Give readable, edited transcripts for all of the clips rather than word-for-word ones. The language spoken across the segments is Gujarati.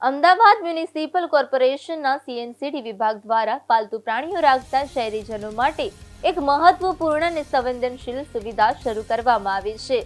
અમદાવાદ મ્યુનિસિપલ કોર્પોરેશનના સીએનસીડી વિભાગ દ્વારા પાલતુ પ્રાણીઓ રાખતા શહેરીજનો માટે એક મહત્વપૂર્ણ અને સંવેદનશીલ સુવિધા શરૂ કરવામાં આવી છે।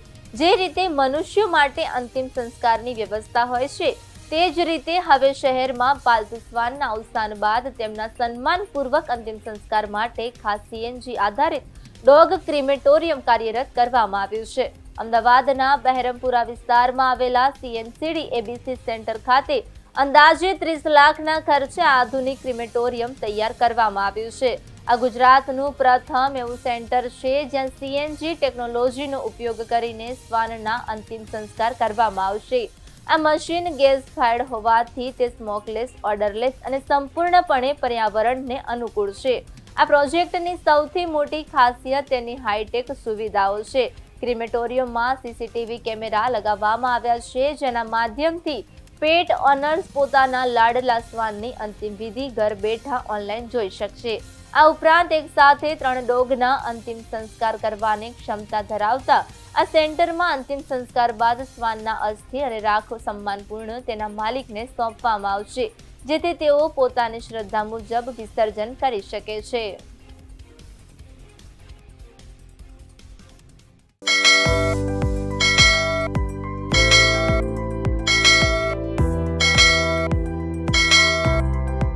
જે રીતે મનુષ્યો માટે અંતિમ સંસ્કારની વ્યવસ્થા હોય છે, તે જ રીતે હવે શહેરમાં પાલતુ શ્વાનના અવસાન બાદ તેમના સન્માનપૂર્વક અંતિમ સંસ્કાર માટે ખાસ સીએનજી આધારિત ડોગ ક્રિમેટોરિયમ કાર્યરત કરવામાં આવ્યું છે। અમદાવાદના બહેરમપુરા વિસ્તારમાં આવેલા સીએનસીડી એબીસી સેન્ટર ખાતે અંદાજે 30 લાખના ખર્ચે આધુનિક ક્રિમેટોરિયમ તૈયાર કરવામાં આવ્યું છે। આ ગુજરાતનું પ્રથમ એવું સેન્ટર છે જ્યાં સીએનજી ટેકનોલોજીનો ઉપયોગ કરીને શ્વાનના અંતિમ સંસ્કાર કરવામાં આવશે। આ મશીન ગેસ ફાયર્ડ હોવાથી તે સ્મોકલેસ, ઓર્ડરલેસ અને સંપૂર્ણપણે પર્યાવરણને અનુકૂળ છે। આ પ્રોજેક્ટની સૌથી મોટી ખાસિયત તેની હાઈટેક સુવિધાઓ છે। ક્રિમેટોરિયમમાં સીસીટીવી કેમેરા લગાવવામાં આવ્યા છે, જેના માધ્યમથી પેટ ઓનર્સ પોતાના લાડલા શ્વાનની અંતિમ વિધિ ઘર બેઠા ઓનલાઈન જોઈ શકશે। આ ઉપરાંત એક સાથે 3 ડોગના અંતિમ સંસ્કાર કરવાની ક્ષમતા ધરાવતા આ સેન્ટરમાં અંતિમ સંસ્કાર બાદ શ્વાનના અસ્થિ અને રાખ સન્માનપૂર્ણ તેના માલિકને સોંપવામાં આવશે, જેથી તેઓ પોતાની શ્રદ્ધા મુજબ વિસર્જન કરી શકે છે।